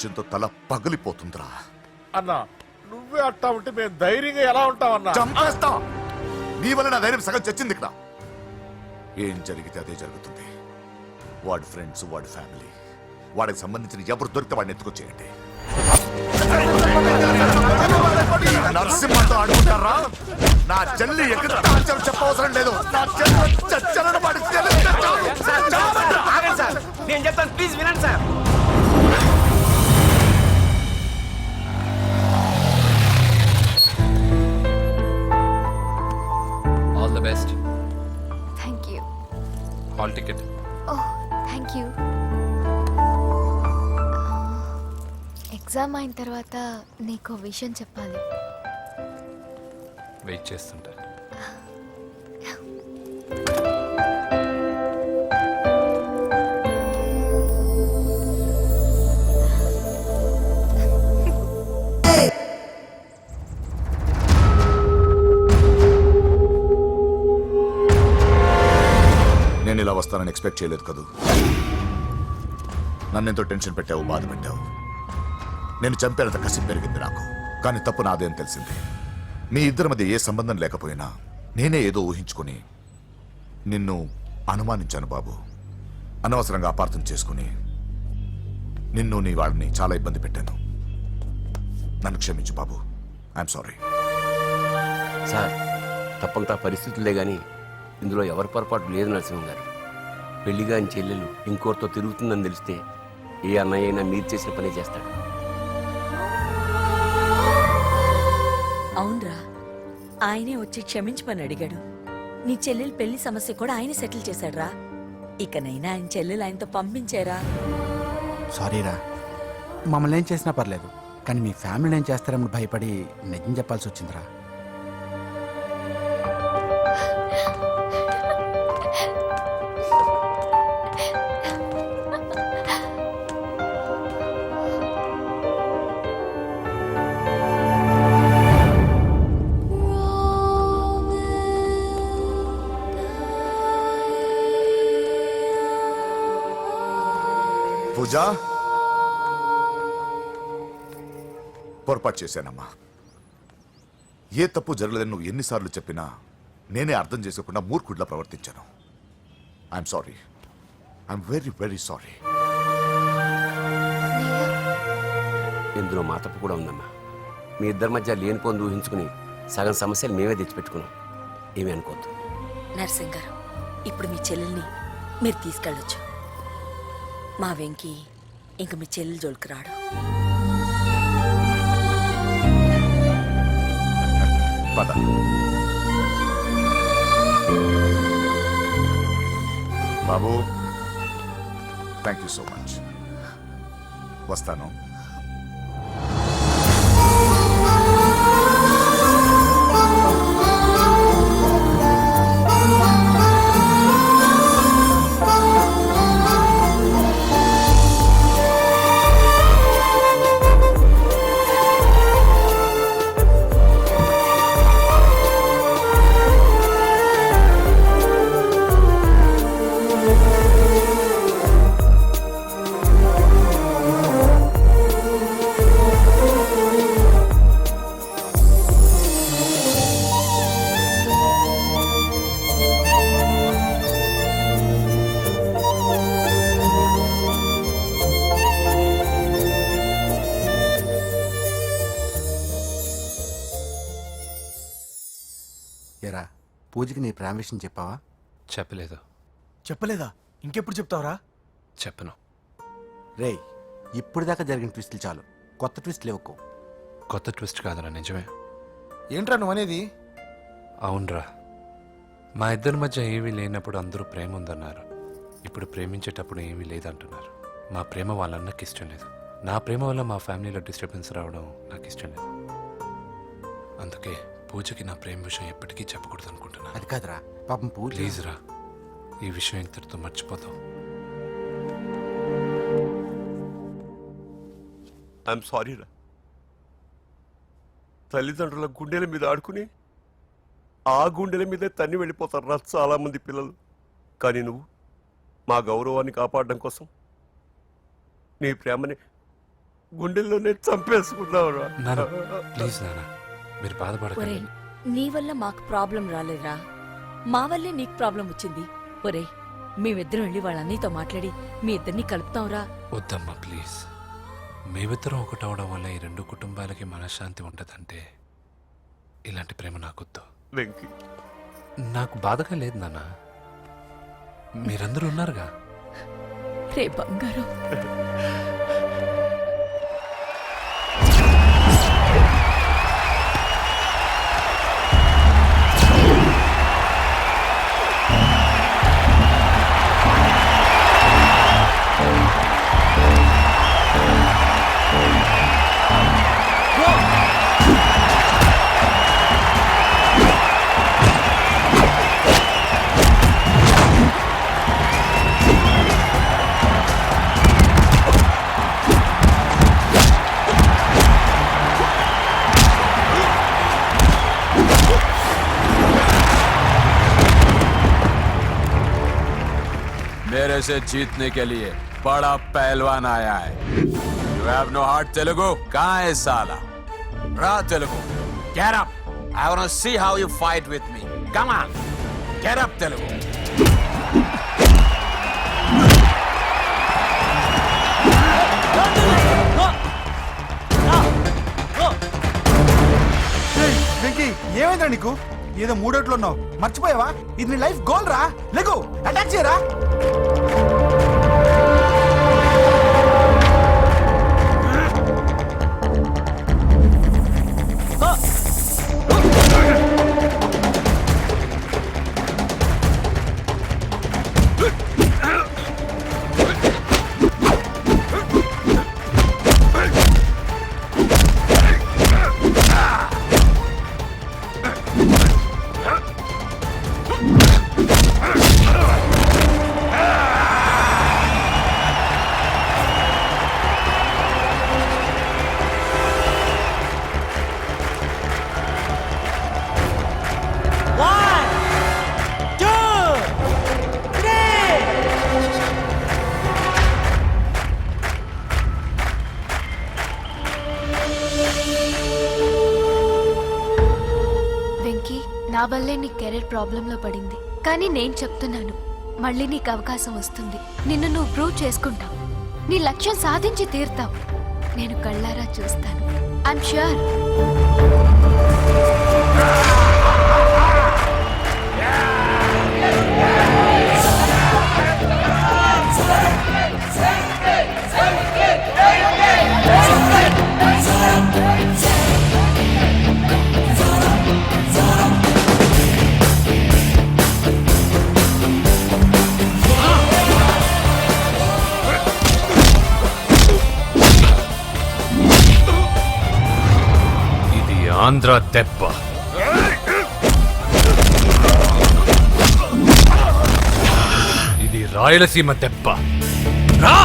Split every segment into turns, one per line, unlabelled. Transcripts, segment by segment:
ఆలోచనతో తల పగిలిపోతుందిరా.
అన్నా నువ్వే అట్టా ఉంటే మేము ధైర్యంగా ఎలా ఉంటామన్నా?
చంపేస్తా. నీ వల్ల నా ధైర్యం సగం చచ్చింది ఇక్కడ. ఏం జరిగితే అదే జరుగుతుంది. వాడి ఫ్రెండ్స్, వాడి ఫ్యామిలీ, వాడికి సంబంధించిన ఎవరు దొరికితే వాడిని ఎత్తుకొచ్చేయండి. నరసింహతో ఆడుకుంటారా? నా చెల్లి ఎక్కడ చెప్పవసరం లేదు. నా చెల్లి చచ్చలను వాడికి
నేను చెప్తాను, ప్లీజ్ వినండి sir.
All the best.
Thank you.
Hall ticket.
Oh thank you. Exam అయిన తర్వాత నీకు విషయం చెప్పాలి.
వెయిట్ చేస్తుంటా.
నేను ఇలా వస్తానని ఎక్స్పెక్ట్ చేయలేదు కదూ. నన్నెంతో టెన్షన్ పెట్టావు, బాధ పెట్టావు. నేను చంపేంత కసి పెరిగింది నాకు. కానీ తప్పు నాదేం తెలిసింది. మీ ఇద్దరి మధ్య ఏ సంబంధం లేకపోయినా నేనే ఏదో ఊహించుకుని నిన్ను అనుమానించాను బాబు. అనవసరంగా అపార్థం చేసుకుని నిన్ను, నీ వాళ్ళని చాలా ఇబ్బంది పెట్టాను. నన్ను క్షమించు బాబు. I'm sorry.
సార్, తప్పంతా పరిస్థితులే కానీ ఇందులో ఎవరి పొరపాటు లేదు నరసింహం గారు. పెళ్లిగా ఆయన చెల్లెలు ఇంకోరితో తిరుగుతుందని తెలిస్తే ఏ అన్నయ్య అయినా మీరు చేసిన పనే చేస్తాడు.
అవునరా, ఆయనే వచ్చి క్షమించమని అడిగాడు. నీ చెల్లెలు పెళ్లి సమస్య కూడా ఆయన సెటిల్ చేశాడ్రా. ఇకనైనా ఆయన చెల్లెలు ఆయనతో పంపించారా?
సారీరా, మమ్మల్ని ఏం చేసినా పర్లేదు, కానీ మీ ఫ్యామిలీని ఏం చేస్తారని భయపడి నిజం చెప్పాల్సి వచ్చిందిరా.
పూజా, పొరపాటు చేశానమ్మా. ఏ తప్పు జరగలేదని నువ్వు ఎన్నిసార్లు చెప్పినా నేనే అర్థం చేసుకోకుండా మూర్ఖుడిలా ప్రవర్తించాను. I'm sorry. I'm very very sorry.
ఇందులో మా తప్పు కూడా ఉందమ్మా. మీ ఇద్దరి మధ్య లేనిపోని ఊహించుకుని సగం సమస్యలు మేమే తెచ్చిపెట్టుకున్నాం. ఏమీ అనుకోవద్దు.
నర్సింగ్ గారు, ఇప్పుడు మీ చెల్లెల్ని మీరు తీసుకెళ్ళొచ్చు. మా వెంకీ ఇంక మీ చెల్లెలు జోలికి రాడు.
పద. బాబు, థ్యాంక్ యూ సో మచ్. వస్తాను.
ఏరా, పూజకి నీ ప్రేమ విషయం చెప్పావా?
చెప్పలేదు.
చెప్పలేదా? ఇంకెప్పుడు చెప్తావరా?
చెప్పను.
రేయ్, ఇప్పుడు దాకా జరిగిన ట్విస్టులు చాలు, కొత్త ట్విస్ట్ లేవుకో.
కొత్త ట్విస్ట్ కాదురా, నిజమే.
ఏంట్రా నువ్వు అనేది?
అవునరా, మా ఇద్దరి మధ్య ఏమీ లేనప్పుడు అందరూ ప్రేమ ఉందన్నారు. ఇప్పుడు ప్రేమించేటప్పుడు ఏమీ లేదంటున్నారు. మా ప్రేమ వాళ్ళన్నకి ఇష్టం లేదు. నా ప్రేమ వల్ల మా ఫ్యామిలీలో డిస్టర్బెన్స్ రావడం నాకు ఇష్టం లేదు. అందుకే పూజకి నా ప్రేమ విషయం ఎప్పటికీ చెప్పకూడదు అనుకుంటున్నా.
అది కాదురా, పాపం పూజ.
ప్లీజ్ రా, ఈ విషయం ఇంతటితో మర్చిపోతాం.
ఐఎమ్ సారీ రా. తల్లిదండ్రుల గుండెల మీద ఆడుకుని ఆ గుండెల మీదే తన్ని వెళ్ళిపోతారు రా చాలా మంది పిల్లలు. కానీ నువ్వు మా గౌరవాన్ని కాపాడడం కోసం నీ ప్రేమని
గుండెల్లోనే చంపేసుకున్నావురా.
నాన్న ప్లీజ్ నాన్న మీరు
ఒరే
బాధపడకండి.
నీ వల్ల మాకు ప్రాబ్లం రాలేదురా, మా వల్లే నీకు ప్రాబ్లం వచ్చింది. ఒరే మేమిద్దరం వెళ్ళి వాళ్ళ అన్నయ్యతో మాట్లాడి మీ ఇద్దరిని కలుపుతాంరా.
వద్దమ్మా ప్లీజ్. మేమిద్దరం ఒకటవడం వల్ల ఈ రెండు కుటుంబాలకి మనశ్శాంతి ఉండదంటే ఇలాంటి ప్రేమ నాకొద్దు.
వెంకీ,
నాకు బాధగా లేదు నాన్న, మీరందరూ ఉన్నారుగా.
రే బంగారం,
मेरे से जीतने के लिए बड़ा पहलवान आया है. You have no heart, Telugu? कहाँ है साला? Ra Telugu, get up. I wanna see how you fight with me. Come on, get up, Telugu.
Venky ఏమైందా నీకు? ఏదో మూడోట్లో ఉన్నావు, మర్చిపోయావా? ఇది నీ లైఫ్ గోల్ రా. లెగో అటాక్ చేయరా.
వెంకీ, నా వల్లే నీ కెరీర్ ప్రాబ్లంలో పడింది. కానీ నేను చెప్తున్నాను, మళ్ళీ నీకు అవకాశం వస్తుంది. నిన్ను నువ్వు ప్రూవ్ చేసుకుంటావు. నీ లక్ష్యం సాధించి తీరుతావు. నేను కళ్ళారా చూస్తాను. I'm sure.
ఇది ఆంధ్ర దెబ్బ. ఇది రాయలసీమ దెబ్బ. రా!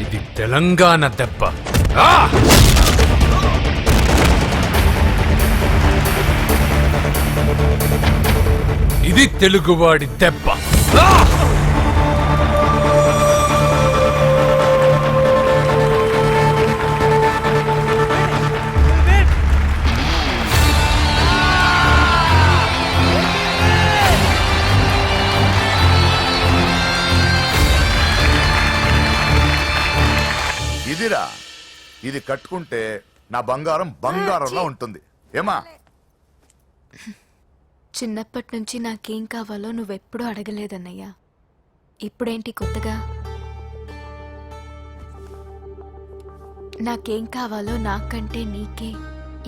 ఇది తెలంగాణ దెబ్బ. రా! ఇది తెలుగువాడి దెబ్బ. రా!
ఇదిరా, ఇది కట్టుకుంటే నా బంగారం బంగారంలో ఉంటుంది. ఏమా?
చిన్నప్పటి నుంచి నాకేం కావాలో నువ్వెప్పుడూ అడగలేదన్నయ్యా. ఇప్పుడేంటి కొత్తగా? నాకేం కావాలో నాకంటే నీకే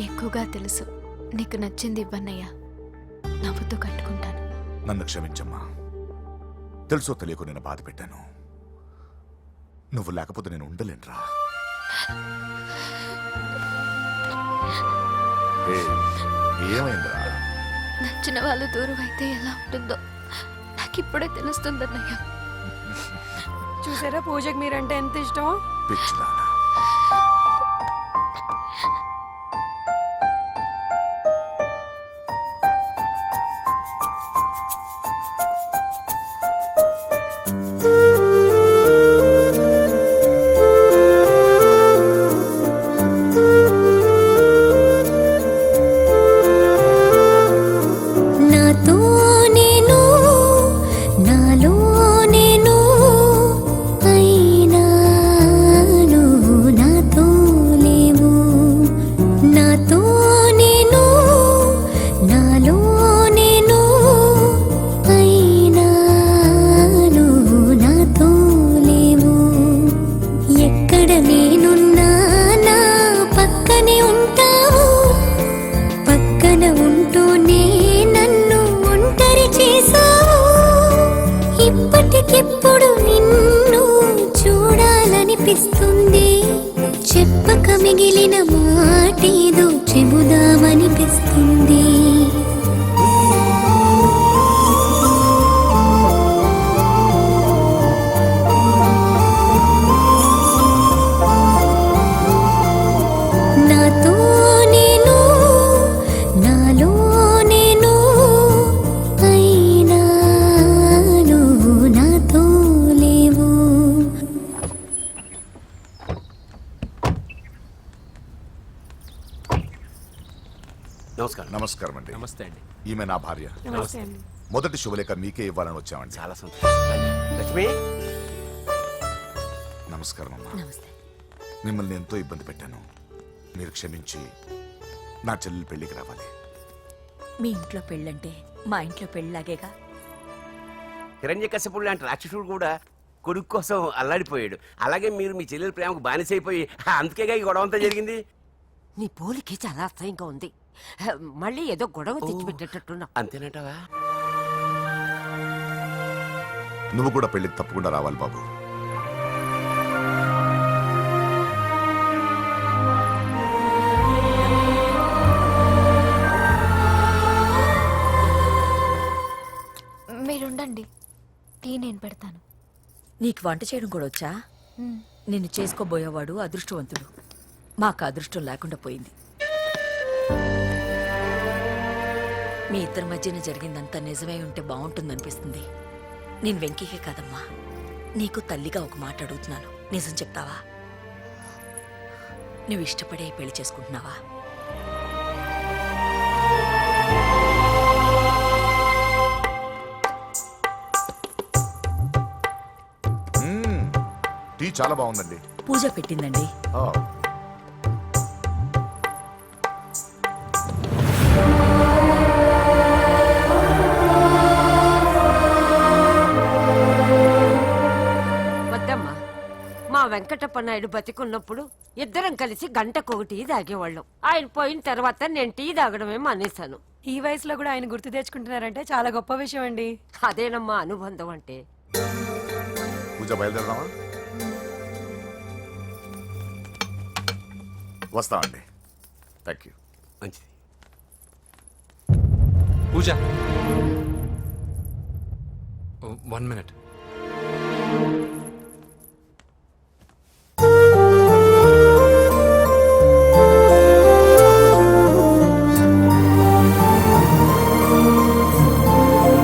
ఎక్కువగా తెలుసు. నీకు నచ్చింది ఇవ్వన్నయ్యా, నవ్వుతూ కట్టుకుంటాను.
నన్ను క్షమించమ్మా. తెలుసో తెలియకు నేను బాధ పెట్టాను. నువ్వు లేకపోతే నేను ఉండలేనురా. ఏమైందిరా?
నచ్చిన వాళ్ళు దూరం అయితే ఎలా ఉంటుందో నాకిప్పుడే తెలుస్తుందన్నయ్యా.
చూసారా పూజకి మీరంటే ఎంత ఇష్టం.
పిచ్చిదానా,
కనిపిస్తుంది. నాతో నేను నాలో నేను అయినా నువ్వు నాతో లేవు.
నమస్కారం.
నమస్కారం అండి.
नमस्ते अंडी.
ఈమె నా భార్య. మొదటి శుభలేఖ మీకే ఇవ్వాలని వచ్చామండి.
చాలా సంతోషం. లక్ష్మి,
నమస్కారం అమ్మా.
నమస్తే.
మిమ్మల్ని ఎంతో ఇబ్బంది పెట్టాను. మీరు క్షమించి నా చెల్లెలు పెళ్లికి రావాలి.
మీ ఇంట్లో పెళ్ళంటే మా ఇంట్లో పెళ్ళలాగేగా.
హిరణ్యకశిపుడు లాంటి రాక్షసుడు కూడా కొడుకు కోసం అల్లాడిపోయాడు. అలాగే మీరు మీ చెల్లెల ప్రేమకు బానిసైపోయి అందుకేగా ఈ గొడవ అంతా జరిగింది.
నీ పోలికి చాలా అసహ్యంగా ఉంది. మళ్ళీ ఏదో గొడవ తెచ్చిపెట్టేటట్టున్నా.
అంతేనంటావా?
నువ్వు కూడా పెళ్లికి తప్పకుండా రావాలి బాబు.
మీరుండండి, టీ నేను పెడతాను.
నీకు వంట చేయడం కూడా వచ్చా? నిన్ను చేసుకోబోయేవాడు అదృష్టవంతుడు. మాకు అదృష్టం లేకుండా పోయింది. మీ ఇద్దరి మధ్యన జరిగిందంతా నిజమై ఉంటే బాగుంటుందనిపిస్తుంది. నేను వెంకీకే కాదమ్మా, నీకు తల్లిగా ఒక మాట అడుగుతున్నాను. నిజం చెప్తావా? నువ్వు ఇష్టపడే పెళ్లి చేసుకుంటున్నావా?
టీ చాలా బాగుందండి.
పూజ పెట్టిందండి.
ఆ,
వద్దమ్మా, మా వెంకటప్ప నాయుడు బతికున్నప్పుడు ఇద్దరం కలిసి గంటకొక టీ తాగేవాళ్ళం. ఆయన పోయిన తర్వాత నేను టీ తాగడమే మానేశాను.
ఈ వయసులో కూడా ఆయన గుర్తు తెచ్చుకుంటున్నారంటే చాలా గొప్ప విషయం అండి.
అదేనమ్మా అనుబంధం అంటే.
పూజ బయలుదేరదామా? వస్తామండి. Thank you.
మంచిది.
పూజ, 1 minute.